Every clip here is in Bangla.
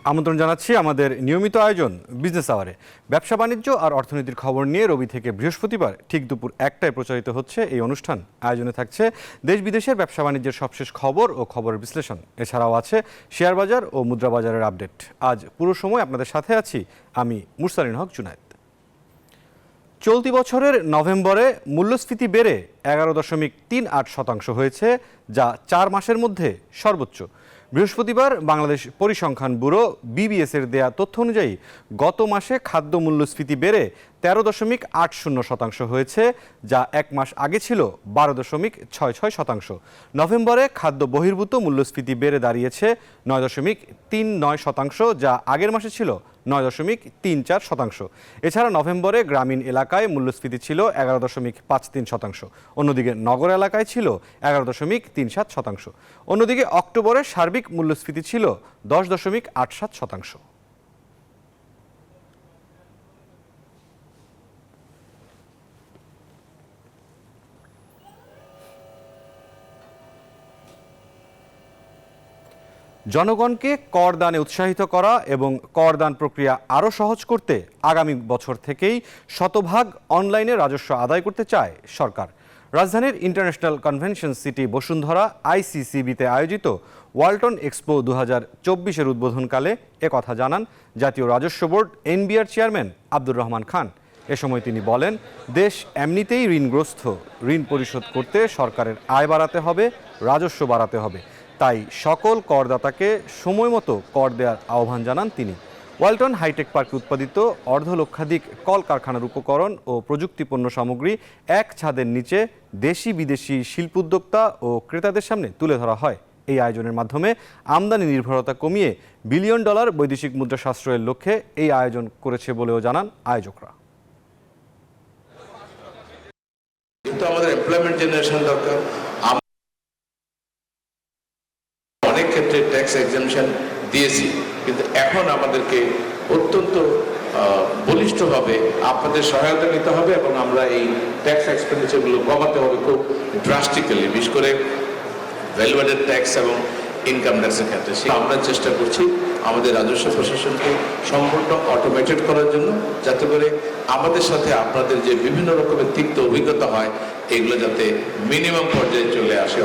আমন্ত্রণ জানাচ্ছি আমাদের নিয়মিত আয়োজন বিজনেস আওয়ারে। ব্যবসা বাণিজ্য আর অর্থনীতির খবর নিয়ে রবি থেকে বৃহস্পতিবার ঠিক দুপুর 1টায় প্রচারিত হচ্ছে এই অনুষ্ঠান। আয়োজনে থাকছে দেশ বিদেশের ব্যবসা বাণিজ্যের সবশেষ খবর ও খবরের বিশ্লেষণ। এছাড়াও আছে শেয়ার বাজার ও মুদ্রা বাজারের আপডেট। আজ পুরো সময় আপনাদের সাথে আছি আমি মুরসালিন হক জুনায়েদ। চলতি বছরের নভেম্বরে মূল্যস্ফীতি বেড়ে 11.38% হয়েছে, যা 4 মাসের মধ্যে সর্বোচ্চ। বৃহস্পতিবার বাংলাদেশ পরিসংখ্যান ব্যুরো বিবিএস এর দেয়া তথ্য অনুযায়ী গত মাসে খাদ্য মূল্যস্ফীতি বেড়ে 13.80% হয়েছে, যা এক মাস আগে ছিল 12.66%। নভেম্বরে খাদ্য বহির্ভূত মূল্যস্ফীতি বেড়ে দাঁড়িয়েছে 9.39%, যা আগের মাসে ছিল 9.34%। এছাড়া নভেম্বরে গ্রামীণ এলাকায় মূল্যস্ফীতি ছিল 11.53%, অন্যদিকে নগর এলাকায় ছিল 11.37%। অন্যদিকে অক্টোবরে সার্বিক মূল্যস্ফীতি ছিল 10.87%। জনগণকে করদানে উৎসাহিত করা এবং করদান প্রক্রিয়া আরও সহজ করতে আগামী বছর থেকেই শতভাগ অনলাইনে রাজস্ব আদায় করতে চায় সরকার। রাজধানীর ইন্টারন্যাশনাল কনভেনশন সিটি বসুন্ধরা আইসিসিবিতে আয়োজিত ওয়ালটন এক্সপো 2024-এর উদ্বোধনকালে একথা জানান জাতীয় রাজস্ব board NBR chairman Abdur Rahman Khan. এ সময় তিনি বলেন, দেশ এমনিতেই ঋণগ্রস্ত, ঋণ পরিশোধ করতে সরকারের আয় বাড়াতে হবে, রাজস্ব বাড়াতে হবে। তাই সকল করদাতাকে সময়মতো কর দেওয়ার আহ্বান জানান তিনি। ওয়ালটন হাইটেক পার্কে উৎপাদিত অর্ধলক্ষাধিক কলকারখানার উপকরণ ও প্রযুক্তিপণ্য সামগ্রী এক ছাদের নিচে দেশি বিদেশি শিল্পোদ্যোক্তা ও ক্রেতাদের সামনে তুলে ধরা হয়। এই আয়োজনের মাধ্যমে আমদানি নির্ভরতা কমিয়ে বিলিয়ন ডলার বৈদেশিক মুদ্রা সাশ্রয়ের লক্ষ্যে এই আয়োজন করেছে বলেও জানান আয়োজকরা। কিন্তু আমাদের এমপ্লয়মেন্ট জেনারেশন দরকার। অনেক ক্ষেত্রে ট্যাক্স এক্সাম্পশন দিয়েছি, কিন্তু এখন আমাদেরকে অত্যন্ত বলিষ্ঠভাবে আপনাদের সহায়তা নিতে হবে এবং আমরা এই ট্যাক্স এক্সপেন্ডিচারগুলো কমাতে হবে খুব ড্রাস্টিক্যালি, বিশেষ করে ভ্যালু অ্যাডেড ট্যাক্স এবং ইনকাম ট্যাক্সের ক্ষেত্রে। আমরা চেষ্টা করছি আমাদের রাজস্ব প্রশাসনকে সম্পূর্ণ অটোমেটেড করার জন্য, যাতে করে আমাদের সাথে আপনাদের যে বিভিন্ন রকমের তিক্ত অভিজ্ঞতা হয় এগুলো যাতে মিনিমাম পর্যায়ে চলে আসে।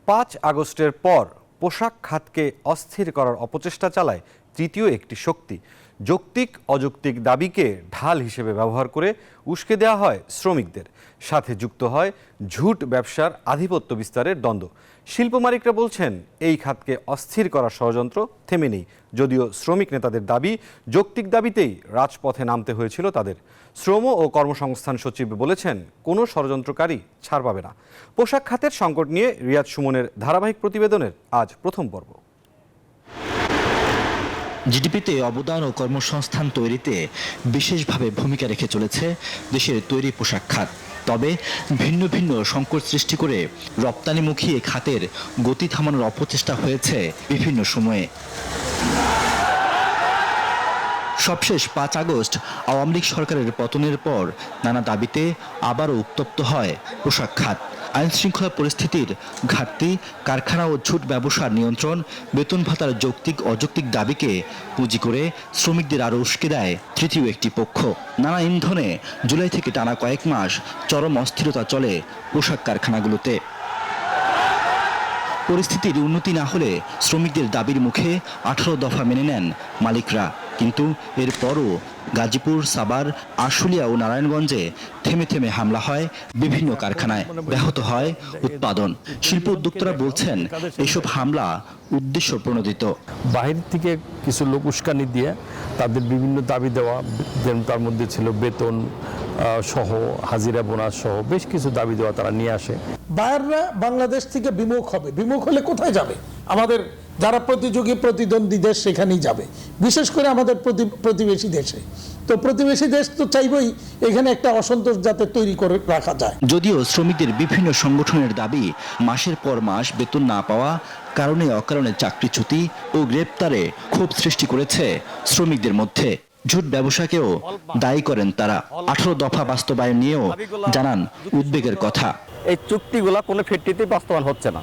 5 আগস্টের পর পোশাক খাতকে অস্থির করার অপচেষ্টা চালায় তৃতীয় একটি শক্তি। যৌক্তিক অযৌক্তিক দাবিকে ঢাল হিসেবে ব্যবহার করে উস্কে দেওয়া হয় শ্রমিকদের, সাথে যুক্ত হয় ঝুট ব্যবসার আধিপত্য বিস্তারের দ্বন্দ্ব। শিল্প মালিকরা বলছেন, এই খাতকে অস্থির করার ষড়যন্ত্র থেমে নেই, যদিও শ্রমিক নেতাদের দাবি যৌক্তিক দাবিতেই রাজপথে নামতে হয়েছিল তাদের। শ্রম ও কর্মসংস্থান সচিব বলেছেন, কোনো ষড়যন্ত্রকারী ছাড় পাবে না। পোশাক খাতের সংকট নিয়ে রিয়াদ সুমনের ধারাবাহিক প্রতিবেদনের আজ প্রথম পর্ব। জিডিপিতে অবদান ও কর্মসংস্থান তৈরিতে বিশেষভাবে ভূমিকা রেখে চলেছে দেশের তৈরি পোশাক খাত। তবে ভিন্ন ভিন্ন সংকট সৃষ্টি করে রপ্তানিমুখী এ খাতের গতি থামানোর অপচেষ্টা হয়েছে বিভিন্ন সময়ে। সবশেষ 5 আগস্ট আওয়ামী লীগ সরকারের পতনের পর নানা দাবিতে আবারও উত্তপ্ত হয় পোশাক খাত। আইন শৃঙ্খলা পরিস্থিতির ঘাটতি, কারখানা ও ঝুট ব্যবসার নিয়ন্ত্রণ, বেতন ভাতার যৌক্তিক অযৌক্তিক দাবিকে পুঁজি করে শ্রমিকদের আরও উস্কে দেয় তৃতীয় একটি পক্ষ। নানা ইন্ধনে জুলাই থেকে টানা কয়েক মাস চরম অস্থিরতা চলে পোশাক কারখানাগুলোতে। পরিস্থিতির উন্নতি না হলে শ্রমিকদের দাবির মুখে 18 দফা মেনে নেন মালিকরা। কিন্তু এরপরও গাজীপুর, সাভার, আশুলিয়া ও নারায়ণগঞ্জে থেমে থেমে হামলা হয় বিভিন্ন কারখানায়, ব্যাহত হয় উৎপাদন। শিল্প উদ্যোক্তারা বলছেন, এসব হামলা উদ্দেশ্য প্রণোদিত। বাহির থেকে কিছু লোক উস্কানি দিয়ে তাদের বিভিন্ন দাবি দেওয়া, তার মধ্যে ছিল বেতন সহ, হাজিরা বোনাস সহ বেশ কিছু দাবি দেওয়া তারা নিয়ে আসে। বায়াররা বাংলাদেশ থেকে বিমুখ হবে। বিমুখ হলে কোথায় যাবে? আমাদের যারা প্রতিযোগী প্রতিদ্বন্দ্বী দেশ সেখানেই যাবে, বিশেষ করে আমাদের প্রতিবেশী দেশে। তো প্রতিবেশী দেশ তো চাইবই এখানে একটা অসন্তোষ যাতে তৈরি করে রাখা যায়। যদিও শ্রমিকদের বিভিন্ন সংগঠনের দাবি, মাসের পর মাস বেতন না পাওয়া, কারণে অকারণে চাকরিচ্যুতি ও গ্রেপ্তারে ক্ষোভ সৃষ্টি করেছে শ্রমিকদের মধ্যে। ঝুট ব্যবসাকেও দায়ী করেন তারা। 18 দফা বাস্তবায়ন নিয়েও জানান উদ্বেগের কথা। এই চুক্তিগুলা কোনো ভিত্তিতে বাস্তবায়ন হচ্ছে না।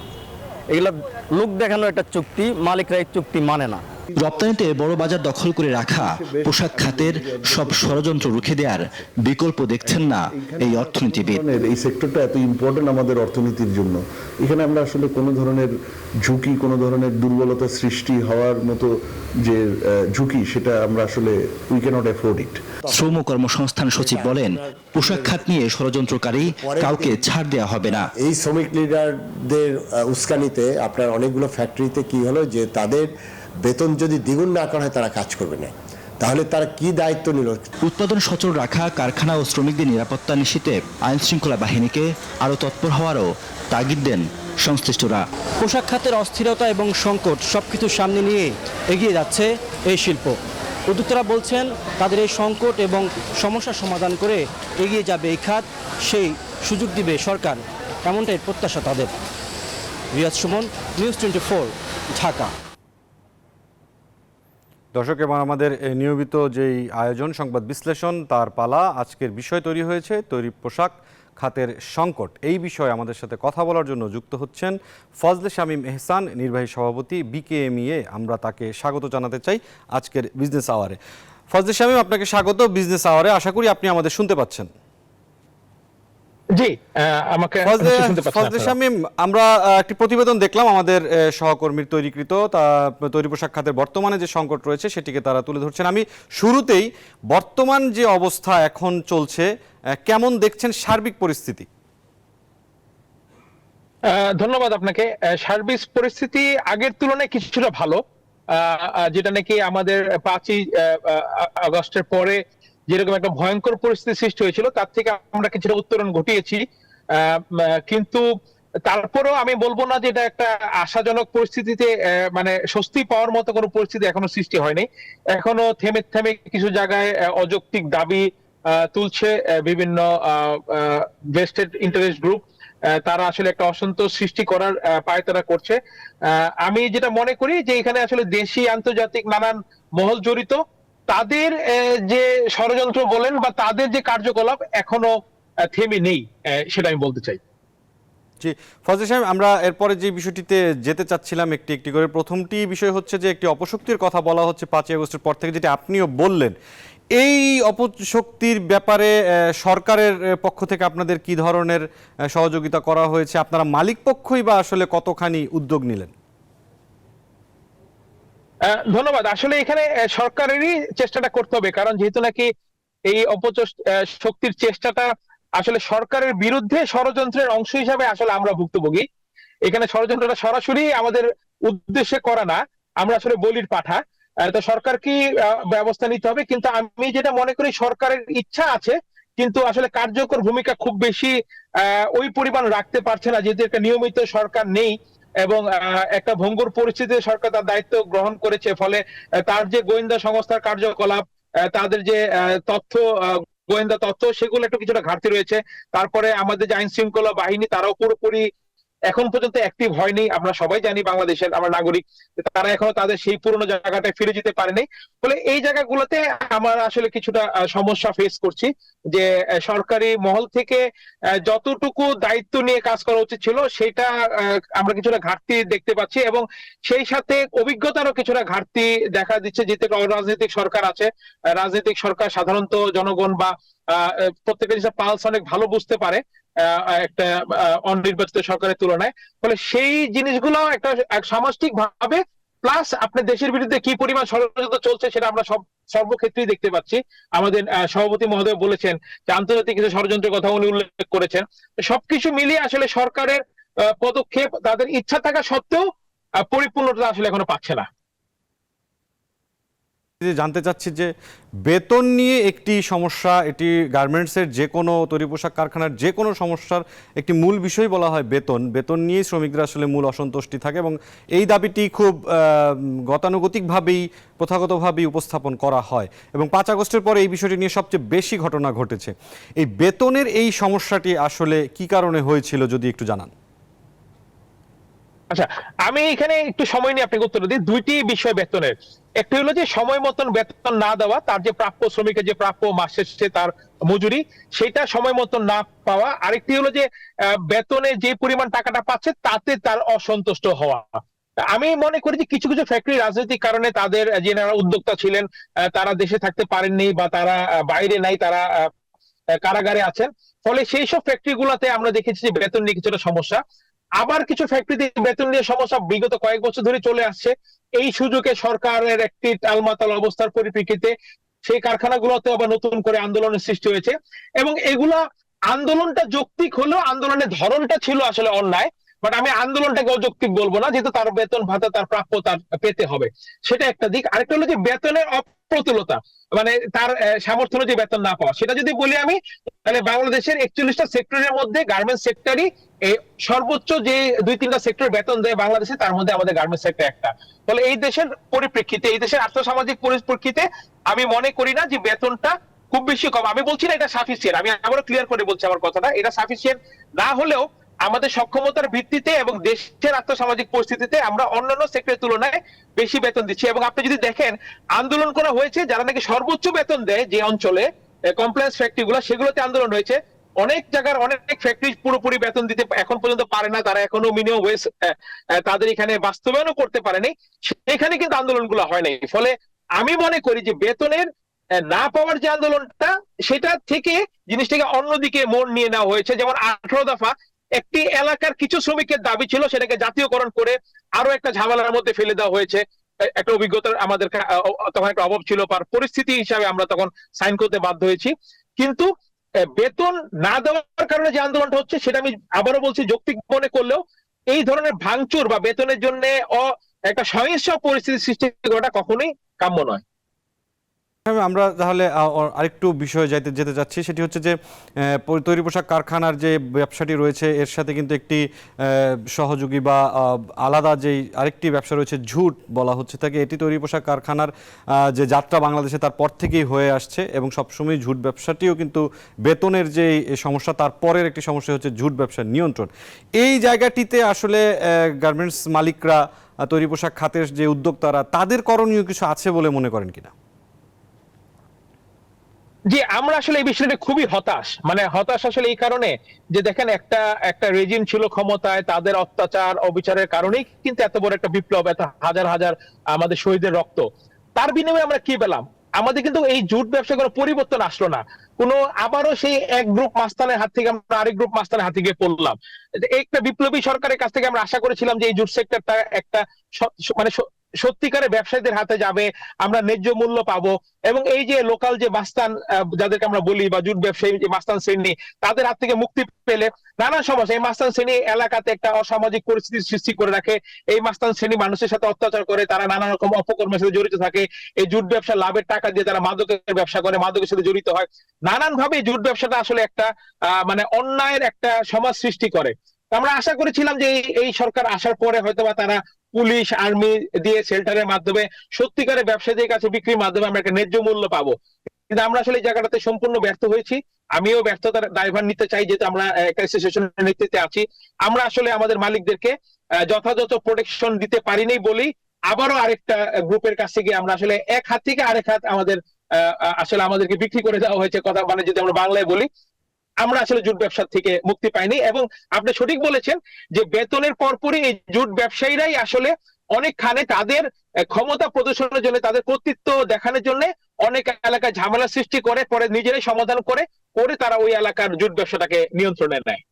এগুলো লোক দেখানো একটা চুক্তি, মালিকরা এই চুক্তি মানে না। রপ্তানিতে বড় বাজার দখল করে রাখা পোশাক খাতের সব ষড়যন্ত্র রুখে দেওয়ার বিকল্প দেখছেন না এই অর্থনীতিবিদ। এই সেক্টরটা এত ইম্পর্টেন্ট আমাদের অর্থনীতির জন্য, এখানে আমরা আসলে কোনো ধরনের ঝুঁকি, কোনো ধরনের দুর্বলতা সৃষ্টি হওয়ার মতো যে ঝুঁকি, সেটা আমরা আসলে উই ক্যানট অ্যাফোর্ড ইট। শ্রম কর্মসংস্থান সচিব বলেন, পোশাক খাত নিয়ে ষড়যন্ত্রকারী কাউকে ছাড় দেওয়া হবে না। এই শ্রমিক লিডারদের উস্কানিতে আপনার অনেকগুলো ফ্যাক্টরিতে কি হলো যে তাদের বেতন যদি দ্বিগুণ না করা হয় তারা কাজ করবে না, তাহলে তারা কি দায়িত্ব নিল? উৎপাদন সচল রাখা, কারখানা ও শ্রমিকদের নিরাপত্তা নিশ্চিতে আইন শৃঙ্খলা বাহিনীকে আরও তৎপর হওয়ারও তাগিদ দেন সংশ্লিষ্টরা। পোশাক খাতের অস্থিরতা এবং সংকট সবকিছু সামনে নিয়ে এগিয়ে যাচ্ছে এই শিল্প। উদ্যোক্তারা বলছেন তাদের এই সংকট এবং সমস্যার সমাধান করে এগিয়ে যাবে এই খাত, সেই সুযোগ দিবে সরকার, এমনটাই প্রত্যাশা তাদের। রিয়াজ সুমন, নিউজ 24, ঢাকা। দর্শক, এবং আমাদের নিয়মিত যেই আয়োজন সংবাদ বিশ্লেষণ তার পালা, আজকের বিষয় তৈরি হয়েছে তৈরি পোশাক খাতের সংকট। এই বিষয়ে আমাদের সাথে কথা বলার জন্য যুক্ত হচ্ছেন ফজলে শামীম এহসান, নির্বাহী সভাপতি বিকেএমইএ। আমরা তাকে স্বাগত জানাতে চাই আজকের বিজনেস আওয়ারে। ফজলে শামীম, আপনাকে স্বাগত বিজনেস আওয়ারে। আশা করি আপনি আমাদের শুনতে পাচ্ছেন। জি, আমাকে শুনতে পাচ্ছেন। ফজলে শামীম, আমরা একটি প্রতিবেদন দেখলাম আমাদের সহকর্মীর তৈরিকৃত, তা তৈরি পোশাক খাতের বর্তমানে যে সংকট রয়েছে সেটিকে তারা তুলে ধরছেন। আমি শুরুতেই বর্তমান যে অবস্থা এখন চলছে, কেমন দেখছেন সার্বিক পরিস্থিতি? ধন্যবাদ আপনাকে। সার্বিক পরিস্থিতি আগের তুলনায় কিছুটা ভালো, যেটা নাকি আমাদের 5ই আগস্টের পরে যেরকম একটা ভয়ঙ্কর পরিস্থিতি সৃষ্টি হয়েছিল তার থেকে আমরা কিছুটা উত্তরণ ঘটিয়েছি। কিন্তু তারপরেও আমি বলবো না যে এটা একটা আশাজনক পরিস্থিতিতে মানে স্বস্তি পাওয়ার মতো কোনো পরিস্থিতি এখনো সৃষ্টি হয়নি। এখনো থেমে থেমে কিছু জায়গায় অযৌক্তিক দাবি তুলছে বিভিন্ন ভেস্টেড ইন্টারেস্ট গ্রুপ। তারা আসলে একটা অসন্তোষ সৃষ্টি করার পায়তারা করছে। আমি যেটা মনে করি যে এখানে আসলে দেশি আন্তর্জাতিক নানান মহল জড়িত, তাদের যে ষড়যন্ত্র বলেন বা তাদের যে কার্যকলাপ এখনো থেমে নেই, সেটা আমি বলতে চাই। জি ফজলে সাহেব, আমরা এরপরে যে বিষয়টিতে যেতে চাচ্ছিলাম একটি একটি করে। প্রথমটি বিষয় হচ্ছে যে একটি অপশক্তির কথা বলা হচ্ছে 5ই আগস্টের পর থেকে, যেটা আপনিও বললেন। এই অপশক্তির ব্যাপারে সরকারের পক্ষ থেকে আপনাদের কি ধরনের সহযোগিতা করা হয়েছে? আপনারা মালিক পক্ষই বা আসলে কতখানি উদ্যোগ নিলেন? ধন্যবাদ। আসলে এখানে সরকারেরই চেষ্টাটা করতে হবে, কারণ যেহেতু নাকি এই শক্তির চেষ্টাটা আসলে সরকারের বিরুদ্ধে ষড়যন্ত্রের অংশ হিসাবে আসলে আমরা ভুক্তভোগী। এখানে ষড়যন্ত্রটা সরাসরি আমাদের উদ্দেশ্যে করা না, আমরা আসলে বলির পাঠা। তো সরকারকে ব্যবস্থা নিতে হবে। কিন্তু আমি যেটা মনে করি, সরকারের ইচ্ছা আছে কিন্তু আসলে কার্যকর ভূমিকা খুব বেশি ওই পরিমাণ রাখতে পারছে না, যেহেতু একটা নিয়মিত সরকার নেই এবং একটা ভঙ্গুর পরিস্থিতিতে সরকার তার দায়িত্ব গ্রহণ করেছে। ফলে তার যে গোয়েন্দা সংস্থার কার্যকলাপ, তাদের যে গোয়েন্দা তথ্য, সেগুলো একটু কিছুটা ঘাটতি রয়েছে। তারপরে আমাদের যে আইন শৃঙ্খলা বাহিনী, তারাও পুরোপুরি এখন পর্যন্ত অ্যাক্টিভ হয়নি। আমরা সবাই জানি বাংলাদেশের আমরা নাগরিক, তারা এখনো তাদের সেই পুরনো জায়গাটায় ফিরে যেতে পারেনি। ফলে এই জায়গাগুলোতে আমরা আসলে কিছুটা সমস্যা ফেস করছি, যে সরকারি মহল থেকে যতটুকু দায়িত্ব নিয়ে কাজ করা উচিত ছিল সেটা আমরা কিছুটা ঘাটতি দেখতে পাচ্ছি, এবং সেই সাথে অভিজ্ঞতারও কিছুটা ঘাটতি দেখা দিচ্ছে। যেহেতু রাজনৈতিক সরকার আছে, রাজনৈতিক সরকার সাধারণত জনগণ বা প্রত্যেকটা জিনিসের পালস অনেক ভালো বুঝতে পারে একটা অনির্বাচিত সরকারের তুলনায়। ফলে সেই জিনিসগুলো একটা সামষ্টিক ভাবে, প্লাস আপনার দেশের বিরুদ্ধে কি পরিমাণ ষড়যন্ত্র চলছে সেটা আমরা সর্বক্ষেত্রেই দেখতে পাচ্ছি। আমাদের সভাপতি মহোদয় বলেছেন যে আন্তর্জাতিক কিছু ষড়যন্ত্রের কথা উনি উল্লেখ করেছেন। সবকিছু মিলিয়ে আসলে সরকারের পদক্ষেপ তাদের ইচ্ছা থাকা সত্ত্বেও পরিপূর্ণতা আসলে এখনো পাচ্ছে না। জানতে চাচ্ছি যে বেতন নিয়ে একটি সমস্যা, এটি গার্মেন্টসের যে কোনো তৈরি পোশাক কারখানার যে কোনো সমস্যার একটি মূল বিষয় বলা হয় বেতন। বেতন নিয়ে শ্রমিকদের আসলে মূল অসন্তুষ্টি থাকে এবং এই দাবিটি খুব গতানুগতিকভাবেই প্রথাগতভাবেই উপস্থাপন করা হয়, এবং 5 আগস্টের পরে এই বিষয়টি নিয়ে সবচেয়ে বেশি ঘটনা ঘটেছে। এই বেতনের এই সমস্যাটি আসলে কি কারণে হয়েছিল যদি একটু জানান। আচ্ছা, আমি এখানে একটু সময় নিয়ে আপনাকে উত্তর দিই। দুইটি বিষয় বেতনের, একটি হলো যে সময় মতন বেতন না দেওয়া, তার যে প্রাপ্য, শ্রমিকের যে প্রাপ্য মাস শেষে তার মজুরি সেটা সময় মতন না পাওয়া। আরেকটি হলো যে বেতনে যে পরিমাণ টাকাটা পাচ্ছে তাতে তার অসন্তুষ্ট হওয়া। আমি মনে করি যে কিছু কিছু ফ্যাক্টরি রাজনৈতিক কারণে তাদের যারা উদ্যোক্তা ছিলেন তারা দেশে থাকতে পারেননি বা তারা বাইরে নাই, তারা কারাগারে আছেন, ফলে সেই সব ফ্যাক্টরি গুলাতে আমরা দেখেছি যে বেতন নিয়ে কিছুটা সমস্যা। আবার কিছু ফ্যাক্টরিতে বেতন নিয়ে সমস্যা বিগত কয়েক বছর ধরে চলে আসছে। এই সুযোগে সরকারের একটি টালমাটাল অবস্থার পরিপ্রেক্ষিতে সেই কারখানাগুলোতে আবার নতুন করে আন্দোলনের সৃষ্টি হয়েছে, এবং এগুলা আন্দোলনটা যৌক্তিক হলেও আন্দোলনের ধরনটা ছিল আসলে অন্যায়। বাট আমি আন্দোলনটাকে অযৌক্তিক বলবো না, যেহেতু তার বেতন ভাতা তার প্রাপ্য তার পেতে হবে, সেটা একটা দিক। আরেকটা হলো যে বেতনের অপ্রতুলতা, মানে তার সামর্থ্য অনুযায়ী বেতন না পাওয়া। সেটা যদি বলি আমি, তাহলে বাংলাদেশের 41টা সেক্টরের মধ্যে গার্মেন্টস সেক্টরই সর্বোচ্চ যে 2-3টা সেক্টর বেতন দেয় বাংলাদেশে, তার মধ্যে আমাদের গার্মেন্টস সেক্টর একটা। ফলে এই দেশের পরিপ্রেক্ষিতে, এই দেশের আর্থসামাজিক পরিপ্রেক্ষিতে আমি মনে করি না যে বেতনটা খুব বেশি কম। আমি বলছি না এটা সাফিসিয়েন্ট, আমি আবারও ক্লিয়ার করে বলছি আমার কথাটা, এটা সাফিসিয়েন্ট না হলেও আমাদের সক্ষমতার ভিত্তিতে এবং দেশের আর্থসামাজিক পরিস্থিতিতে আমরা অন্যান্য সেক্টরের তুলনায় বেশি বেতন দিচ্ছি। এবং আপনি যদি দেখেন, আন্দোলন করা হয়েছে যারা নাকি সর্বোচ্চ বেতন দেয় যে অঞ্চলে, কমপ্লায়েন্স ফ্যাক্টরি গুলো, সেগুলোতে আন্দোলন হয়েছে। অনেক জায়গার অনেক ফ্যাক্টরি পুরোপুরি বেতন দিতে এখন পর্যন্ত পারে না, তারা এখনো মিনিমাম ওয়েজ তাদের এখানে বাস্তবায়নও করতে পারেনি, সেখানে কিন্তু আন্দোলনগুলো হয় নাই। ফলে আমি মনে করি যে বেতনের না পাওয়ার যে আন্দোলনটা, সেটা থেকে জিনিসটাকে অন্যদিকে মোড় নিয়ে নেওয়া হয়েছে। যেমন 18 দফা একটি এলাকার কিছু শ্রমিকের দাবি ছিল, সেটাকে জাতীয়করণ করে আরো একটা ঝামেলার মধ্যে ফেলে দেওয়া হয়েছে। একটা অভিজ্ঞতার আমাদের তখন একটা অভাব ছিল, পরিস্থিতি হিসাবে আমরা তখন সাইন করতে বাধ্য হয়েছি। কিন্তু বেতন না দেওয়ার কারণে যে আন্দোলনটা হচ্ছে, সেটা আমি আবারও বলছি যৌক্তিক মনে করলেও এই ধরনের ভাঙচুর বা বেতনের জন্য একটা সহিংস পরিস্থিতি সৃষ্টি করাটা কখনোই কাম্য নয়। আমরা তাহলে আরেকটু বিষয়ে যেতে চাচ্ছি, সেটি হচ্ছে যে তৈরি পোশাক কারখানার যে ব্যবসাটি রয়েছে এর সাথে কিন্তু একটি সহযোগী বা আলাদা যেই আরেকটি ব্যবসা রয়েছে, ঝুট বলা হচ্ছে তাকে। এটি তৈরি পোশাক কারখানার যে যাত্রা বাংলাদেশে তার পর থেকেই হয়ে আসছে, এবং সবসময় ঝুট ব্যবসাটিও কিন্তু বেতনের যে সমস্যা, তারপরের একটি সমস্যা হচ্ছে ঝুট ব্যবসার নিয়ন্ত্রণ। এই জায়গাটিতে আসলে গার্মেন্টস মালিকরা, তৈরি পোশাক খাতের যে উদ্যোক্তারা, তাদের করণীয় কিছু আছে বলে মনে করেন কিনা? জি, আমরা আসলে এই বিষয়টা খুবই হতাশ। মানে হতাশ আসলে এই কারণে যে দেখেন, একটা রেজিম ছিল ক্ষমতায়, তাদের অত্যাচার অবিচারের কারণেই কিন্তু এত বড় একটা বিপ্লব, এত হাজার হাজার আমাদের শহীদের রক্ত। তার বিনিময়ে আমরা কি পেলাম? আমাদের কিন্তু এই জুট ব্যবসা কোনো পরিবর্তন আসলো না। আবারও সেই এক গ্রুপ মাস্তানের হাত থেকে আমরা আরেক গ্রুপ মাস্তানের হাতে গিয়ে পড়লাম। একটা বিপ্লবী সরকারের কাছ থেকে আমরা আশা করেছিলাম যে এই জুট সেক্টরটা একটা মানে সত্যিকারের ব্যবসায়ীদের হাতে যাবে, আমরা ন্যায্য মূল্য পাবো, এবং এই যে লোকাল যে মাস্তান যাদেরকে আমরা বলি বা জুট ব্যবসায়ী যে মাস্তান শ্রেণী, তাদের হাত থেকে মুক্তি পেলে নানা সমস্যা। এই মাস্তান শ্রেণী এলাকাতে একটা অসামাজিক পরিস্থিতির সৃষ্টি করে রাখে, এই মাস্তান শ্রেণী মানুষের সাথে অত্যাচার করে, তারা নানা রকম অপকর্মের সাথে জড়িত থাকে। এই জুট ব্যবসা লাভের টাকা দিয়ে তারা মাদকের ব্যবসা করে, মাদকের সাথে জড়িত হয়। নানান ভাবে জুট ব্যবসাটা আসলে একটা মানে অন্যায়ের একটা সমাজ সৃষ্টি করে। আমরা আশা করেছিলাম যে এই সরকার আসার পরে হয়তোবা তারা পুলিশ আর্মি দিয়ে শেল্টারের মাধ্যমে সত্যিকারের ব্যবসায়ীদের কাছে বিক্রির মাধ্যমে আমরা একটা ন্যায্য মূল্য পাবো, কিন্তু আমরা আসলে এই জায়গাটাতে সম্পূর্ণ ব্যর্থ হয়েছি। আমিও ব্যর্থতার দায়ভার নিতে চাই, যেহেতু আমরা একটা অ্যাসোসিয়েশনের নেতৃত্বে আছি। আমরা আসলে আমাদের মালিকদেরকে যথাযথ প্রোটেকশন দিতে পারিনি বলেই আবারও আরেকটা গ্রুপের কাছে গিয়ে আমরা আসলে এক হাত থেকে আরেক হাত আসলে আমাদেরকে বিক্রি করে দেওয়া হয়েছে। কথা মানে যদি আমরা বাংলায় বলি, আমরা আসলে জুট ব্যবসা থেকে মুক্তি পাইনি। এবং আপনি সঠিক বলেছেন যে বেতনের পরপরই এই জুট ব্যবসায়ীরাই আসলে অনেকখানে তাদের ক্ষমতা প্রদর্শনের জন্য, তাদের কর্তৃত্ব দেখানোর জন্য অনেক এলাকায় ঝামেলা সৃষ্টি করে, পরে নিজেরাই সমাধান করে তারা ওই এলাকার জুট ব্যবসাটাকে নিয়ন্ত্রণে নেয়।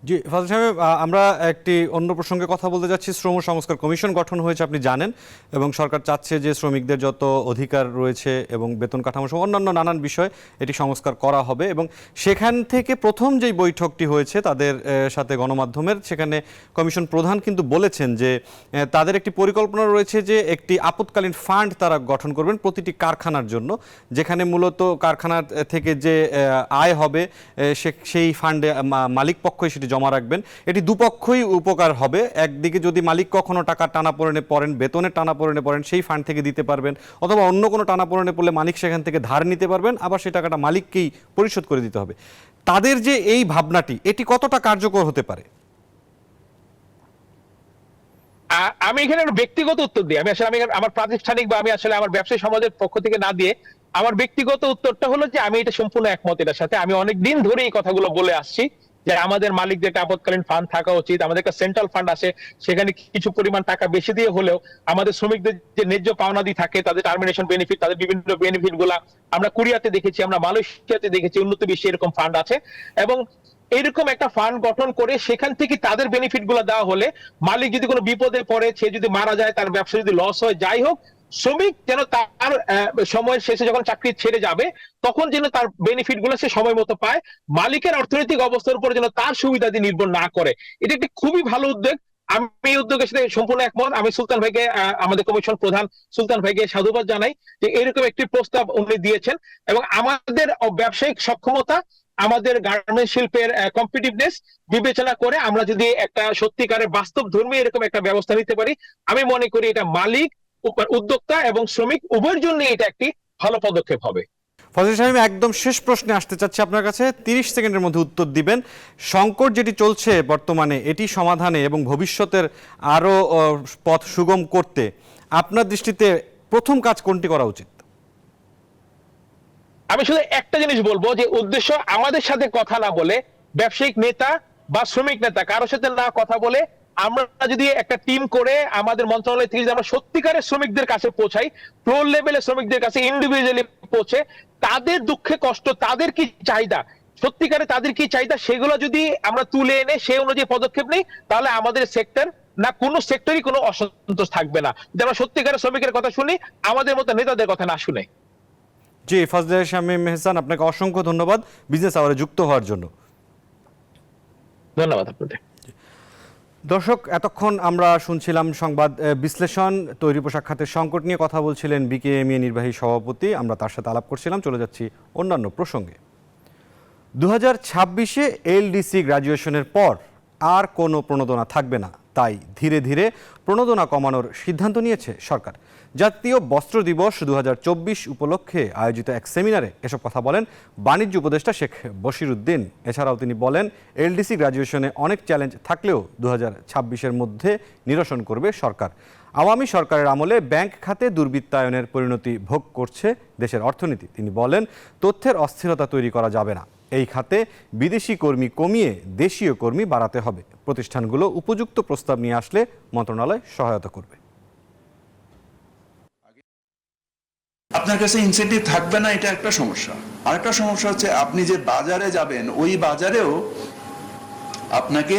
জি ফাজিল সাহেব, আমরা একটি অন্য প্রসঙ্গে কথা বলতে যাচ্ছি। শ্রম সংস্কার কমিশন গঠন হয়েছে আপনি জানেন, এবং সরকার চাচ্ছে যে শ্রমিকদের যত অধিকার রয়েছে এবং বেতন কাঠামো সহ অন্যান্য নানান বিষয় এটি সংস্কার করা হবে। এবং সেখান থেকে প্রথম যেই বৈঠকটি হয়েছে তাদের সাথে গণমাধ্যমের, সেখানে কমিশন প্রধান কিন্তু বলেছেন যে তাদের একটি পরিকল্পনা রয়েছে যে একটি আপৎকালীন ফান্ড তারা গঠন করবেন প্রতিটি কারখানার জন্য, যেখানে মূলত কারখানার থেকে যে আয় হবে সেই ফান্ডে মালিক পক্ষই সেটি জমা রাখবেন। এটি দুপক্ষই উপকার হবে। একদিকে যদি মালিক কখনো টাকা টানাপোড়েনে পড়েন, বেতনের টানাপোড়েনে পড়েন, সেই ফান্ড থেকে দিতে পারবেন, অথবা অন্য কোনো টানাপোড়েনে পড়লে মালিক সেখান থেকে ধার নিতে পারবেন, আবার সেই টাকাটা মালিককেই পরিশোধ করে দিতে হবে। তাদের যে এই ভাবনাটি, এটি কতটা কার্যকর হতে পারে? আমি এখানে একটা ব্যক্তিগত উত্তর দিই। আমি আমার প্রাতিষ্ঠানিক বা আমি আসলে আমার ব্যবসায়ী সমাজের পক্ষ থেকে না দিয়ে আমার ব্যক্তিগত উত্তরটা হলো যে আমি এটা সম্পূর্ণ একমত এটার সাথে। আমি অনেক দিন ধরে এই কথাগুলো বলে আসছি যে আমাদের মালিকদের একটা আপৎকালীন ফান্ড থাকা উচিত, আমাদের একটা সেন্ট্রাল ফান্ড আছে, সেখানে কিছু পরিমাণ টাকা বেশি দিয়ে হলেও আমাদের শ্রমিকদের যে ন্যায্য পাওনাদি থাকে, তাদের টার্মিনেশন বেনিফিট, তাদের বিভিন্ন বেনিফিট গুলা আমরা কোরিয়াতে দেখেছি, আমরা মালয়েশিয়াতে দেখেছি, উন্নত বিশ্বে এরকম ফান্ড আছে। এবং এরকম একটা ফান্ড গঠন করে সেখান থেকে তাদের বেনিফিট গুলো দেওয়া হলে মালিক যদি কোনো বিপদে পড়ে, সে যদি মারা যায়, তার ব্যবসা যদি লস হয়, যাই হোক, শ্রমিক যেন তার সময়ের শেষে যখন চাকরি ছেড়ে যাবে তখন যেন তার বেনিফিট গুলো সে সময় মতো পায়, মালিকের অর্থনৈতিক অবস্থার উপর যেন তার সুবিধাদি নির্ভর না করে। এটা একটি খুবই ভালো উদ্যোগ। আমি এই উদ্যোগের সাথে সম্পূর্ণ একমত। আমি সুলতান ভাইকে, আমাদের কমিশন প্রধান সুলতান ভাইকে সাধুবাদ জানাই যে এরকম একটি প্রস্তাব উনি দিয়েছেন। এবং আমাদের ব্যবসায়িক সক্ষমতা, আমাদের গার্মেন্টস শিল্পের কম্পিটিভনেস বিবেচনা করে আমরা যদি একটা সত্যিকারের বাস্তব ধর্মী এরকম একটা ব্যবস্থা নিতে পারি, আমি মনে করি এটা মালিক, উদ্যোক্তা এবং শ্রমিক উভয়ের জন্য এটা একটি ভালো পদক্ষেপ হবে। ফজল সাহেব, একদম শেষ প্রশ্নে আসতে চাচ্ছি আপনার কাছে, 30 সেকেন্ডের মধ্যে উত্তর দিবেন। সংকট যেটি চলছে বর্তমানে, এটি সমাধানে এবং ভবিষ্যতের আরো পথ সুগম করতে আপনার দৃষ্টিতে প্রথম কাজ কোনটি করা উচিত? আমি শুধু একটা জিনিস বলবো যে উদ্দেশ্য আমাদের সাথে কথা না বলে, ব্যবসায়িক নেতা বা শ্রমিক নেতা কারোর সাথে না কথা বলে, আমরা যদি একটা টিম করে আমাদের মন্ত্রণালয় থেকে আমরা সত্যিকারের শ্রমিকদের কাছে পৌঁছাই, ফ্লোর লেভেলে শ্রমিকদের কাছে ইন্ডিভিজুয়ালি পৌঁছে তাদের দুঃখে কষ্ট, তাদের কি চাহিদা, সত্যিকারে তাদের কি চাহিদা, সেগুলো যদি আমরা তুলে এনে সেই অনুযায়ী পদক্ষেপ নেই, তাহলে আমাদের সেক্টর না কোনো সেক্টরই কোনো অসন্তোষ থাকবে না। যে আমরা সত্যিকারের শ্রমিকের কথা শুনি, আমাদের মতো নেতাদের কথা না শুনে। জি, ফজলে শামীম এহসান, আপনাকে অসংখ্য ধন্যবাদ বিজনেস আওয়ারে যুক্ত হওয়ার জন্য। ধন্যবাদ আপনাদের। দর্শক, এতক্ষণ আমরা শুনছিলাম সংবাদ বিশ্লেষণ। তৈরি পোশাক খাতের সংকট নিয়ে কথা বলছিলেন বিকেএমইএ নির্বাহী সভাপতি, আমরা তার সাথে আলাপ করছিলাম। চলে যাচ্ছি অন্যান্য প্রসঙ্গে। 2026-এ এলডিসি গ্র্যাজুয়েশনের পর আর কোনো প্রণোদনা থাকবে না, তাই ধীরে ধীরে প্রণোদনা কমানোর সিদ্ধান্ত নিয়েছে সরকার। জাতীয় বস্ত্র দিবস 2024 উপলক্ষে আয়োজিত এক সেমিনারে এসব কথা বলেন বাণিজ্য উপদেষ্টা শেখ বশিরউদ্দিন। এছাড়াও তিনি বলেন, এলডিসি গ্র্যাজুয়েশনে অনেক চ্যালেঞ্জ থাকলেও 2026-এর মধ্যে নিরসন করবে সরকার। আওয়ামী সরকারের আমলে ব্যাংক খাতে দুর্বৃত্তায়নের পরিণতি ভোগ করছে দেশের অর্থনীতি। তিনি বলেন, তথ্যের অস্থিরতা তৈরি করা যাবে না, এই খাতে বিদেশি কর্মী কমিয়ে দেশীয় কর্মী বাড়াতে হবে। প্রতিষ্ঠানগুলো উপযুক্ত প্রস্তাব নিয়ে আসলে মন্ত্রণালয় সহায়তা করবে। আপনার কাছে ইনসেন্টিভ থাকবে না, এটা একটা সমস্যা। আরেকটা সমস্যা হচ্ছে আপনি যে বাজারে যাবেন, ওই বাজারেও আপনাকে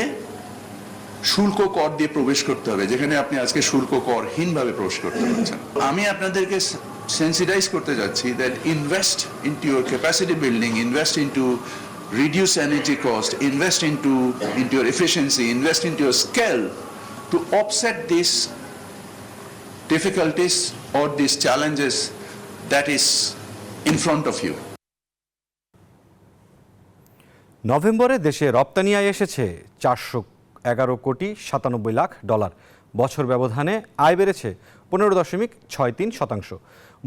শুল্ক কর দিয়ে প্রবেশ করতে হবে, যেখানে আপনি আজকে শুল্ক করহীনভাবে প্রবেশ করতে পারছেন। আমি আপনাদেরকে সেন্সিটাইজ করতে যাচ্ছি that invest into your capacity building, invest into reduce energy cost, invest into your efficiency, invest into your skill to offset these difficulties or these challenges that is in front of you. নভেম্বরে দেশে রপ্তানি আয় এসেছে $411 কোটি 97 লাখ। বছর ব্যবধানে আয় বেড়েছে 15.63%।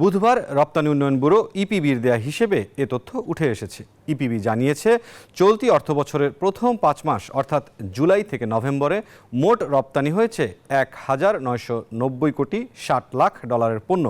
বুধবার রপ্তানি উন্নয়ন ব্যুরো ইপিবির দেয়া হিসেবে এ তথ্য উঠে এসেছে। ইপিবি জানিয়েছে, চলতি অর্থবছরের প্রথম 5 মাস অর্থাৎ জুলাই থেকে নভেম্বরে মোট রপ্তানি হয়েছে 1990 কোটি 60 লাখ ডলারের পণ্য।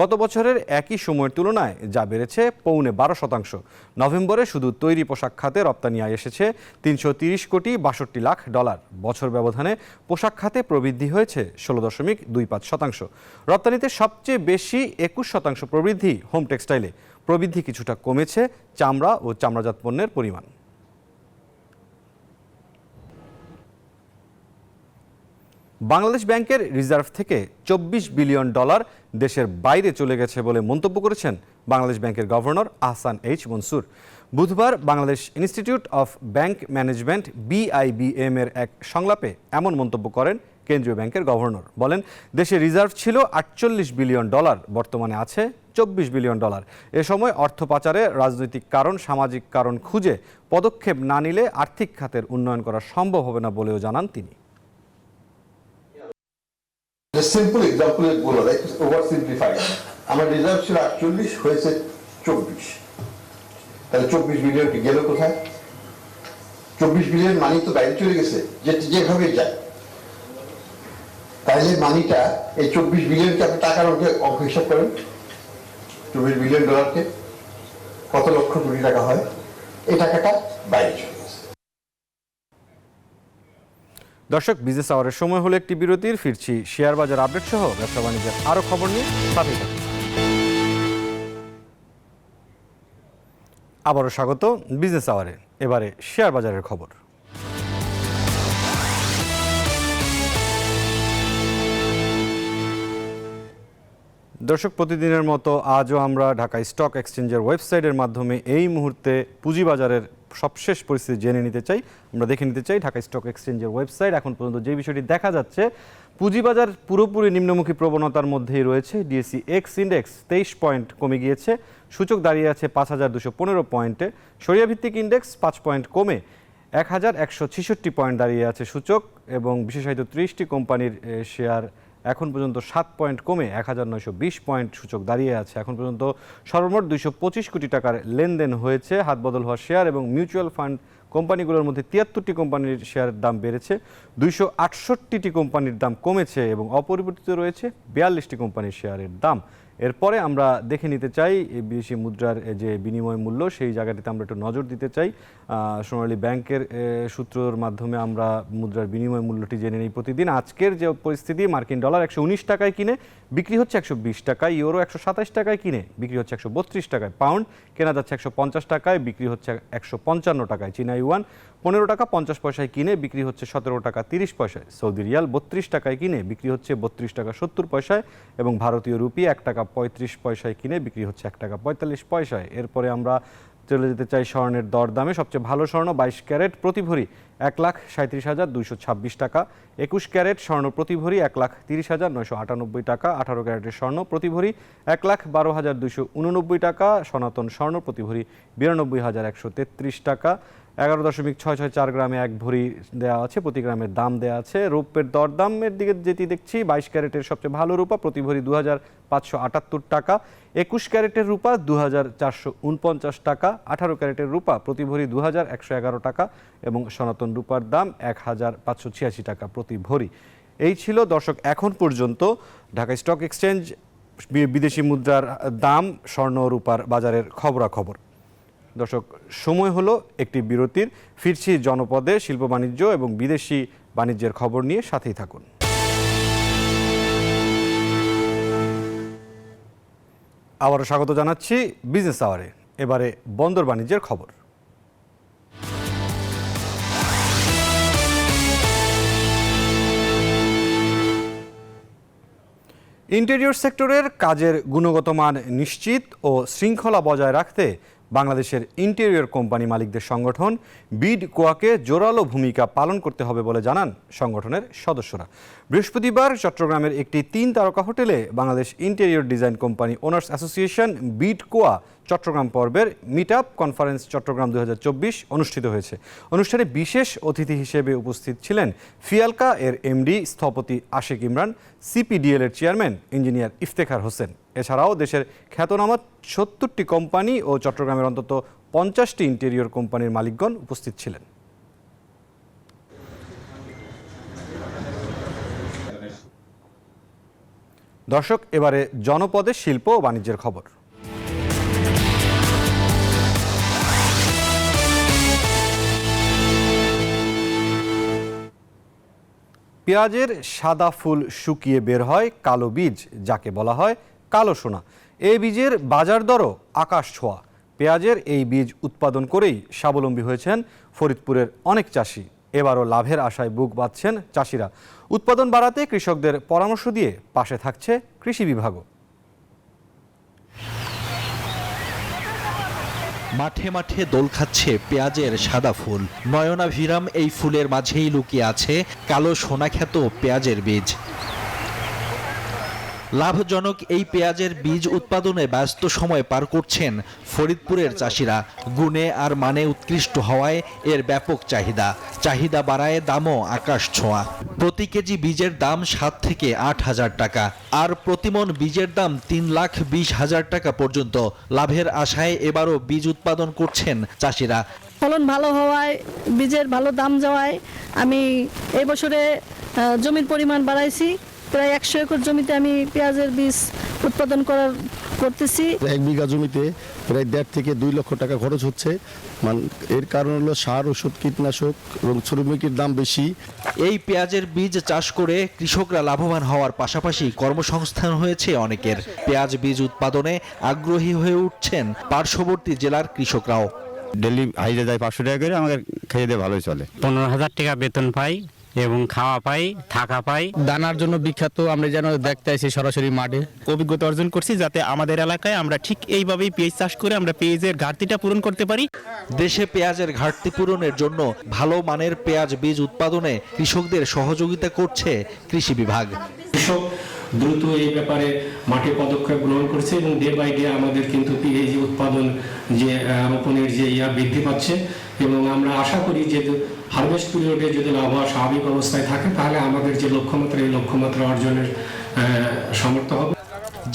গত বছরের একই সময়ের তুলনায় যা বেড়েছে 12.5%। নভেম্বরে শুধু তৈরি পোশাক খাতে রপ্তানি আয় এসেছে 330 কোটি 62 লাখ ডলার। বছর ব্যবধানে পোশাক খাতে প্রবৃদ্ধি হয়েছে 16.25%। রপ্তানিতে সবচেয়ে বেশি 21% প্রবৃদ্ধি হোম টেক্সটাইলে। প্রবৃদ্ধি কিছুটা কমেছে চামড়া ও চামড়াজাত পণ্যের পরিমাণ। বাংলাদেশ ব্যাংকের রিজার্ভ থেকে $24 বিলিয়ন দেশের বাইরে চলে গেছে বলে মন্তব্য করেছেন বাংলাদেশ ব্যাংকের গভর্নর আহসান এইচ মনসুর। বুধবার Bangladesh institute of bank management BIBM এর এক সংলাপে এমন মন্তব্য করেন কেন্দ্রীয় ব্যাংকের গভর্নর। বলেন, দেশে রিজার্ভ ছিল $48 বিলিয়ন, বর্তমানে আছে $24 বিলিয়ন। এ সময় অর্থ পাচারে রাজনৈতিক কারণ, সামাজিক কারণ খুঁজে পদক্ষেপ না নিলে আর্থিক খাতের উন্নয়ন করা সম্ভব হবে না বলেও জানান তিনি। সিম্পল এক্সাম্পল বলো, ওভার সিম্পলিফাই, আমার রিজার্ভ ছিল 48, হয়েছে 24, তাহলে 24 বিলিয়ন গেল কোথায়? 24 বিলিয়ন মানি তো বাইরে চলে গেছে, যেভাবে যায়। তাইলে মানিটা এই 24 বিলিয়নকে আপনি টাকার অঙ্ক হিসাব করেন, 24 বিলিয়ন ডলারকে কত লক্ষ কোটি টাকা হয়, এই টাকাটা বাইরে চলে গেছে। দর্শক, বিজনেস আওয়ারের সময় হলো একটি বিরতির। ফিরছি শেয়ার বাজার আপডেট সহ ব্যবসা বাণিজ্যের আরো খবর নিয়ে। সাথে থাকুন। আবারও স্বাগত বিজনেস আওয়ারে। এবারে শেয়ার বাজারের খবর। দর্শক, প্রতিদিনের মতো আজও আমরা ঢাকা স্টক এক্সচেঞ্জের ওয়েবসাইটের মাধ্যমে এই মুহূর্তে পুঁজিবাজারের সবশেষ পরিস্থিতি জেনে নিতে চাই, আমরা দেখে নিতে চাই। ঢাকা স্টক এক্সচেঞ্জের ওয়েবসাইট এখন পর্যন্ত যে বিষয়টি দেখা যাচ্ছে, পুঁজিবাজার পুরোপুরি নিম্নমুখী প্রবণতার মধ্যেই রয়েছে। ডিএসই এক্স ইন্ডেক্স 23 পয়েন্ট কমে গিয়েছে, সূচক দাঁড়িয়ে আছে 5215 পয়েন্টে। সরিয়া ভিত্তিক ইন্ডেক্স 5 পয়েন্ট কমে 1166 পয়েন্ট দাঁড়িয়ে আছে সূচক, এবং বিশেষায়িত 30টি কোম্পানির শেয়ার এখন পর্যন্ত 7 পয়েন্ট কমে 1920 পয়েন্ট সূচক দাঁড়িয়ে আছে। এখন পর্যন্ত সর্বমোট 225 কোটি টাকার লেনদেন হয়েছে। হাত বদল হওয়া শেয়ার এবং মিউচুয়াল ফান্ড কোম্পানিগুলোর মধ্যে 73টি কোম্পানির শেয়ারের দাম বেড়েছে, 268টি কোম্পানির দাম কমেছে এবং অপরিবর্তিত রয়েছে 42টি কোম্পানির শেয়ারের দাম। এরপরে আমরা দেখে নিতে চাই বিদেশি মুদ্রার যে বিনিময় মূল্য, সেই জায়গাটিতে আমরা একটু নজর দিতে চাই। সোনালী ব্যাংকের সূত্রের মাধ্যমে আমরা মুদ্রার বিনিময় মূল্যটি জেনে নিই প্রতিদিন। আজকের যে পরিস্থিতি, মার্কিন ডলার 119 টাকায় কিনে বিক্রি হচ্ছে 120 টাকায়, ইউরো 127 টাকায় কিনে বিক্রি হচ্ছে 132 টাকায়, পাউন্ড কেনা যাচ্ছে 150 টাকায়, বিক্রি হচ্ছে 155 টাকায়, চীনা ইউয়ান 15 টাকা 50 পয়সায় কিনে বিক্রি হচ্ছে 17 টাকা 30 পয়সায়, সৌদি রিয়াল 32 টাকায় কিনে বিক্রি হচ্ছে 32 টাকা 70 পয়সায়, এবং ভারতীয় রুপি 1 টাকা 35 পয়সায় কিনে বিক্রি হচ্ছে 1 টাকা 45 পয়সায়। এরপরে আমরা চলে যেতে চাই স্বর্ণের দরদামে। সবচেয়ে ভালো স্বর্ণ 22 ক্যারেট প্রতি ভরি 1,37,226 টাকা, 21 ক্যারেট স্বর্ণ প্রতি ভরি 1,30,998 টাকা, 18 ক্যারেটের স্বর্ণ প্রতি ভরি 1,12,289 টাকা, সনাতন স্বর্ণ প্রতি ভরি 92,133 টাকা, 11.664 গ্রামে 1 ভরি দেওয়া আছে, প্রতি গ্রামের দাম দেওয়া আছে। রৌপ্যের দরদামের দিকে যেটি দেখছি, 22 ক্যারেটের সবচেয়ে ভালো রূপা প্রতি ভরি 2,578 টাকা, 21 ক্যারেটের রূপা 2,449 টাকা, 18 ক্যারেটের রূপা প্রতি ভরি 2,111 টাকা, এবং সনাতন রূপার দাম 1,586 টাকা প্রতি ভরি। এই ছিল দর্শক এখন পর্যন্ত ঢাকা স্টক এক্সচেঞ্জ বিদেশি মুদ্রার দাম, স্বর্ণ রূপার বাজারের খবরাখবর। দর্শক, সময় হলো একটি বিরতির। ফিরছি জনপদে শিল্প বাণিজ্য এবং বিদেশি বাণিজ্যের খবর নিয়ে, সাথেই থাকুন। আবারও স্বাগত জানাচ্ছি বিজনেস আওয়ারে। এবারে বন্দর বাণিজ্যের খবর। ইন্টেরিয়র সেক্টরের কাজের গুণগত মান নিশ্চিত ও শৃঙ্খলা বজায় রাখতে বাংলাদেশের ইন্টেরিয়র কোম্পানি মালিকদের সংগঠন বিড কোয়াকে জোরালো ভূমিকা পালন করতে হবে বলে জানান সংগঠনের সদস্যরা। বৃহস্পতিবার চট্টগ্রামের একটি 3 তারকা হোটেলে Bangladesh interior design company owners association BIDCOA Chattogram পর্বের মিট আপ কনফারেন্স চট্টগ্রাম 2024 অনুষ্ঠিত হয়েছে। অনুষ্ঠানে বিশেষ অতিথি হিসেবে উপস্থিত ছিলেন ফিয়ালকা এর এমডি স্থপতি আশিক ইমরান, সিপিডিএল এর চেয়ারম্যান ইঞ্জিনিয়ার ইফতেখার হোসেন। এছাড়াও দেশের খ্যাতনামা 70টি কোম্পানি ও চট্টগ্রামের অন্তত 50টি ইন্টেরিয়র কোম্পানির মালিকগণ উপস্থিত ছিলেন। দর্শক, এবারে জনপদে শিল্প ও বাণিজ্যের খবর। পেঁয়াজের সাদা ফুল শুকিয়ে বের হয় কালো বীজ, যাকে বলা হয় কালো সোনা। এই বীজের বাজার দরও আকাশ ছোঁয়া। পেঁয়াজের এই বীজ উৎপাদন করেই স্বাবলম্বী হয়েছেন ফরিদপুরের অনেক চাষি। এবারও লাভের আশায় বুক বাঁধছেন চাষিরা। উৎপাদন বাড়াতে কৃষকদের পরামর্শ দিয়ে পাশে থাকছে কৃষি বিভাগও। মাঠে মাঠে দোল খাচ্ছে পেঁয়াজের সাদা ফুল। নয়নাভিরাম এই ফুলের মাঝেই লুকিয়ে আছে কালো সোনাখ্যাত পেঁয়াজের বীজ। লাভজনক এই পেঁয়াজের বীজ উৎপাদনে ব্যস্ত সময় পার করছেন ফরিদপুরের চাষিরা। গুণে আর মানে উৎকৃষ্ট হওয়ায় এর ব্যাপক চাহিদা বাড়ায় দামও আকাশ ছোঁয়া। প্রতি কেজি বীজের দাম 7 থেকে 8 হাজার টাকা, আর প্রতিমন বীজের দাম 3,20,000 টাকা পর্যন্ত। লাভের আশায় এবারও বীজ উৎপাদন করছেন চাষিরা। ফলন ভালো হওয়ায়, বীজের ভালো দাম যাওয়ায় আমি এই বছরে জমির পরিমাণ বাড়াইছি প্রায় 100 একর জমিতে আমি পেঁয়াজের বীজ উৎপাদন করতেছি। 1 বিঘা জমিতে প্রায় 1.5 থেকে 2 লক্ষ টাকা খরচ হচ্ছে। এর কারণ হলো সার, ওষুধ, কীটনাশক এবং শ্রমিকের দাম বেশি। এই পেঁয়াজের বীজ চাষ করে কৃষকরা লাভবান হওয়ার পাশাপাশি কর্মসংস্থান হয়েছে অনেকের। পেঁয়াজ বীজ উৎপাদনে আগ্রহী হয়ে উঠছেন পার্শ্ববর্তী জেলার কৃষকরাও। ডেলি হাইজে যায় 500 টাকা করে, আমাদের খেয়ে দিয়ে ভালোই চলে। 15,000 টাকা বেতন পাই এবং খাওয়া পাই, থাকা পাই। দানার জন্য বিখ্যাত, আমরা যেন দেখতে আসি সরাসরি মাঠে। অভিজ্ঞতা অর্জন করছি যাতে আমাদের এলাকায় আমরা ঠিক এইভাবেই পেঁয়াজ চাষ করে আমরা পেঁয়াজের ঘাটতিটা পূরণ করতে পারি। দেশে পেঁয়াজের ঘাটতি পূরণের জন্য ভালো মানের পেঁয়াজ বীজ উৎপাদনে কৃষকদের সহযোগিতা করছে কৃষি বিভাগ। কৃষক দ্রুত এই ব্যাপারে মাঠে পদক্ষেপ গ্রহণ করছে এবং ডে বাই ডে আমাদের কিন্তু পেঁয়াজ উৎপাদন যে রোপণের যে বৃদ্ধি পাচ্ছে এবং আমরা আশা করি যে হারভেস্ট পিরিয়ডে যদি আবহাওয়া স্বাভাবিক অবস্থায় থাকে তাহলে আমাদের যে লক্ষ্যমাত্রা এই লক্ষ্যমাত্রা অর্জনের সামর্থ্য হবে।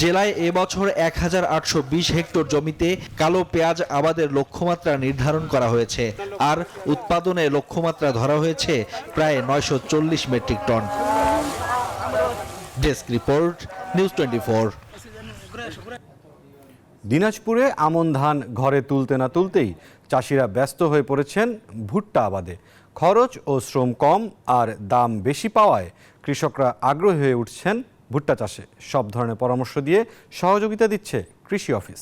জেলায় এবছর 1820 হেক্টর জমিতে কালো পেঁয়াজ আবাদের লক্ষ্যমাত্রা নির্ধারণ করা হয়েছে, আর উৎপাদনে লক্ষ্যমাত্রা ধরা হয়েছে প্রায় 940 metric ton. Desk report, news 24। দিনাজপুরে আমন ধান ঘরে তুলতে না তুলতেই চাষিরা ব্যস্ত হয়ে পড়েছেন ভুট্টা আবাদে। খরচ ও শ্রম কম আর দাম বেশি পাওয়ায় কৃষকরা আগ্রহী হয়ে উঠছেন ভুট্টা চাষে। সব ধরনের পরামর্শ দিয়ে সহযোগিতা দিচ্ছে কৃষি অফিস।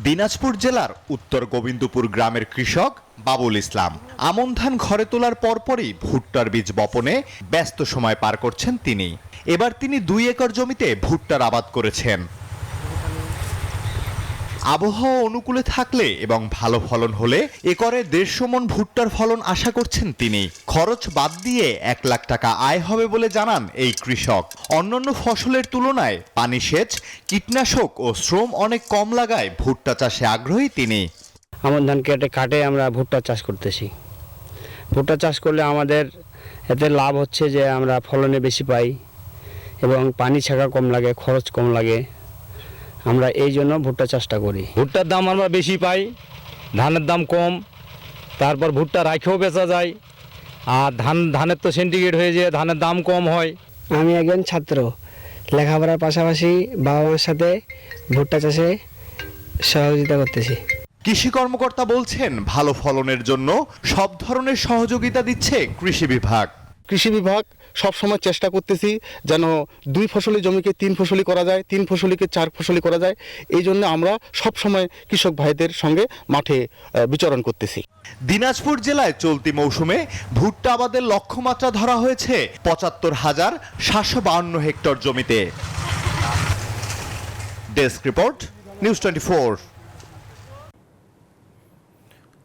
দিনাজপুর জেলার উত্তর গোবিন্দপুর গ্রামের কৃষক বাবুল ইসলাম আমন ধান ঘরে তোলার পরপরই ভুট্টার বীজ বপনে ব্যস্ত সময় পার করছেন তিনি। এবার তিনি 2 একর জমিতে ভুট্টার আবাদ করেছেন। আবহাওয়া অনুকূলে থাকলে এবং ভালো ফলন হলে একরে 150 মণ ভুট্টার ফলন আশা করছেন তিনি। খরচ বাদ দিয়ে 1 লাখ টাকা আয় হবে বলে জানান এই কৃষক। অন্যান্য ফসলের তুলনায় পানি সেচ, কীটনাশক ও শ্রম অনেক কম লাগায় ভুট্টা চাষে আগ্রহী তিনি। আমন ধান কাটে আমরা ভুট্টা চাষ করতেছি। ভুট্টা চাষ করলে আমাদের এতে লাভ হচ্ছে যে আমরা ফলনে বেশি পাই এবং পানি ছাকা কম লাগে, খরচ কম লাগে। আমরা এই জন্য ভুট্টা চাষটা করি। ভুট্টার দাম আমরা বেশি পাই, ধানের দাম কম, তারপর ভুট্টা রাখেও বেচা যায়। আর ধানের তো সিন্ডিকেট হয়ে যায়, ধানের দাম কম হয়। আমি একজন ছাত্র, লেখাপড়ার পাশাপাশি বাবা মার সাথে ভুট্টা চাষে সহযোগিতা করতেছি। কৃষি কর্মকর্তা বলছেন ভালো ফলনের জন্য সব ধরনের সহযোগিতা দিচ্ছে কৃষি বিভাগ। কৃষি বিভাগ সবসময় চেষ্টা করতেছি যেন 2 ফসলি জমিকে 3 ফসলি করা যায়, 3 ফসলিকে 4 ফসলি করা যায়। এই জন্য আমরা সবসময় কৃষক ভাইদের সঙ্গে মাঠে বিচরণ করতেছি। দিনাজপুর জেলায় চলতি মৌসুমে ভুট্টা আবাদের লক্ষ্যমাত্রা ধরা হয়েছে 75,752 হেক্টর জমিতে। Desk report, news 24।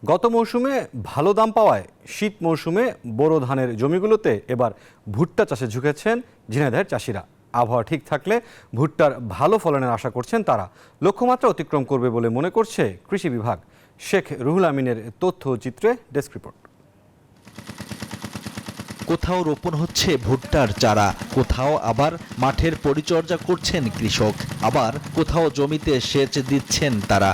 গত মৌসুমে ভালো দাম পাওয়ায় শীত মৌসুমে বোরো ধানের জমিগুলোতে এবার ভুট্টা চাষে ঝুঁকেছেন ঝিনাইদহের চাষিরা। আবহাওয়া ঠিক থাকলে ভুট্টার ভালো ফলনের আশা করছেন তারা। লক্ষ্যমাত্রা অতিক্রম করবে বলে মনে করছে কৃষি বিভাগ। শেখ রুহুল আমিনের তথ্য চিত্রে ডেস্ক রিপোর্ট। কোথাও রোপণ হচ্ছে ভুট্টার চারা, কোথাও আবার মাঠের পরিচর্যা করছেন কৃষক, আবার কোথাও জমিতে সেচ দিচ্ছেন তারা।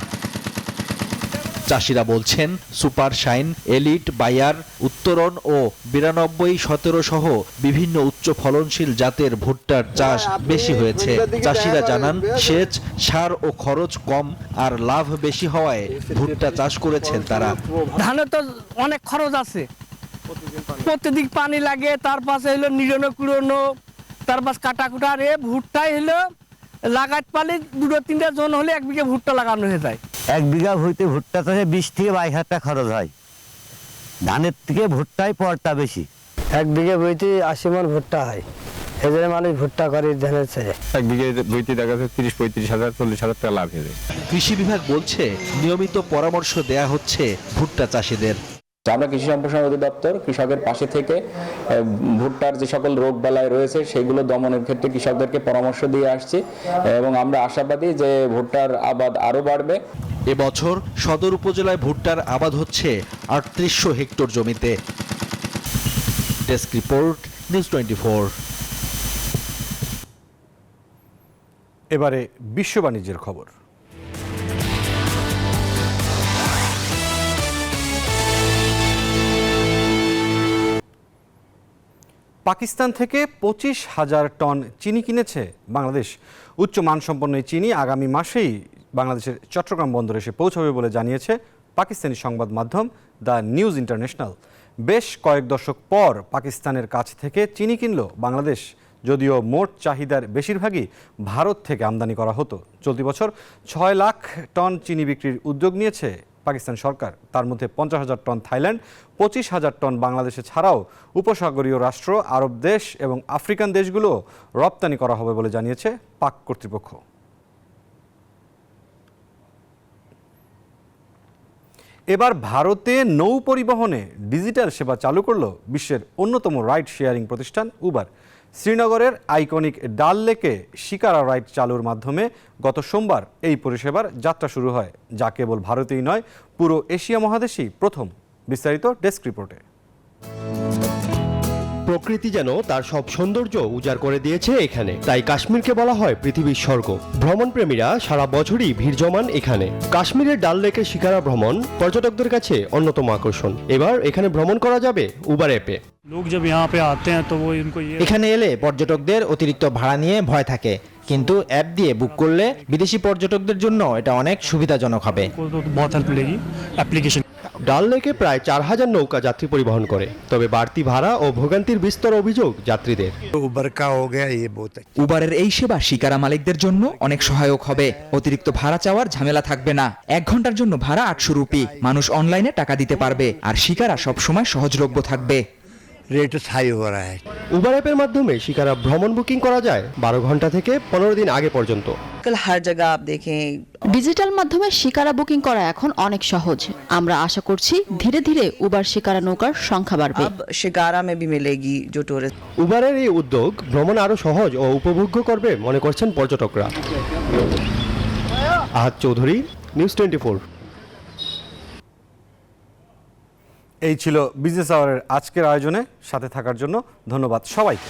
চাষিরা বলছেন সুপার শাইন, এলিট, বায়ার, উত্তরণ ও 9217 সহ বিভিন্ন উচ্চ ফলনশীল জাতের ভুট্টার চাষ বেশি হয়েছে। চাষিরা জানান সেচ, সার ও খরচ কম আর লাভ বেশি হওয়ায় ভুট্টা চাষ করেছেন তারা। ধানের তো অনেক খরচ আছে, প্রতিদিন পানি লাগে, তার পাশে হলো নিড়ানো কুড়ানো, তার পাশ কাটাকুটা। আর ভুট্টাই হলো লাগাতে পারলে 2-3টা জন হলে 1 বিঘা ভুট্টা লাগানো হয়ে যায়। 1 বিঘা হইতে ভুট্টা চাষে 20 থেকে 22 টাকা খরচ হয়। ধানের থেকে ভুট্টাই পড়তা বেশি। 1 বিঘা বইতে 80 মণ ভুট্টা হয়, এই জন্য মানুষ ভুট্টা করে ধানের চেয়ে। 1 বিঘা বইতে দেখা যাচ্ছে 30-35,000 40,000 টাকা লাভ হবে। কৃষি বিভাগ বলছে নিয়মিত পরামর্শ দেয়া হচ্ছে ভুট্টা চাষিদের। আমরা কৃষি সম্প্রসারণ অধিদপ্তর কৃষকের পাশে থেকে ভুট্টার যে সকল রোগ বালাই রয়েছে সেগুলো দমনের ক্ষেত্রে কৃষকদেরকে পরামর্শ দিয়ে আসছি এবং আমরা আশাবাদী যে ভুট্টার আবাদ আরও বাড়বে। এবছর সদর উপজেলায় ভুট্টার আবাদ হচ্ছে 3800 হেক্টর জমিতে। Desk report, news 24। এবারে বিশ্ব বাণিজ্যের খবর। পাকিস্তান থেকে 25,000 টন চিনি কিনেছে বাংলাদেশ। উচ্চ মানসম্পন্ন এই চিনি আগামী মাসেই বাংলাদেশের চট্টগ্রাম বন্দরে এসে পৌঁছাবে বলে জানিয়েছে পাকিস্তানি সংবাদ মাধ্যম দ্য নিউজ ইন্টারন্যাশনাল। বেশ কয়েক দশক পর পাকিস্তানের কাছ থেকে চিনি কিনল বাংলাদেশ, যদিও মোট চাহিদার বেশিরভাগই ভারত থেকে আমদানি করা হতো। চলতি বছর 6 লাখ টন চিনি বিক্রির উদ্যোগ নিয়েছে পাকিস্তান সরকার। তার মধ্যে 50,000 টন থাইল্যান্ড, 25,000 টন বাংলাদেশে ছাড়াও উপসাগরীয় রাষ্ট্র, আরব দেশ এবং আফ্রিকান দেশগুলো রপ্তানি করা হবে বলে জানিয়েছে পাক কর্তৃপক্ষ। এবার ভারতে নৌ পরিবহনে ডিজিটাল সেবা চালু করল বিশ্বের অন্যতম রাইড শেয়ারিং প্রতিষ্ঠান উবার। শ্রীনগরের আইকনিক ডাল লেকে শিকারা রাইড চালুর মাধ্যমে গত সোমবার এই পরিষেবার যাত্রা শুরু হয়, যা কেবল ভারতেই নয়, পুরো এশিয়া মহাদেশেই প্রথম। বিস্তারিত ডেস্ক রিপোর্টে। প্রকৃতি যেন তার সব সৌন্দর্য উজাড় করে দিয়েছে এখানে, তাই কাশ্মীরকে বলা হয় পৃথিবীর স্বর্গ। ভ্রমণ প্রেমীরা সারা বছরই ভিড় জমান এখানে। কাশ্মীরের ডাল লেকে শিকারা ভ্রমণ পর্যটকদের কাছে অন্যতম আকর্ষণ। এবার এখানে ভ্রমণ করা যাবে উবার অ্যাপে। এখানে এলে পর্যটকদের অতিরিক্ত ভাড়া নিয়ে ভয় থাকে, কিন্তু অ্যাপ দিয়ে বুক করলে বিদেশি পর্যটকদের জন্য এটা অনেক সুবিধাজনক হবে। ডাল লেকে প্রায় 4,000 নৌকা যাত্রী পরিবহন করে, তবে বাড়তি ভাড়া ও ভোগান্তির বিস্তর অভিযোগ যাত্রীদের। উবারের এই সেবা শিকারা মালিকদের জন্য অনেক সহায়ক হবে। অতিরিক্ত ভাড়া চাওয়ার ঝামেলা থাকবে না। 1 ঘন্টার জন্য ভাড়া 800 রুপি। মানুষ অনলাইনে টাকা দিতে পারবে, আর শিকারা সবসময় সহজলভ্য থাকবে। উবার অ্যাপের মাধ্যমে শিকারা ভ্রমণ বুকিং করা যায় 12 ঘন্টা থেকে 15 দিন আগে পর্যন্ত। ডিজিটাল মাধ্যমে শিকারা বুকিং করা এখন অনেক সহজ। আমরা আশা করছি ধীরে ধীরে উবার শিকারা নৌকার সংখ্যা বাড়বে। উবারের এই উদ্যোগ ভ্রমণ আরো সহজ ও উপভোগ্য করবে মনে করছেন পর্যটকরা। আহাদ চৌধুরী, নিউজ 24। এই ছিল বিজনেস আওয়ারের আজকের আয়োজনে। সাথে থাকার জন্য ধন্যবাদ সবাইকে।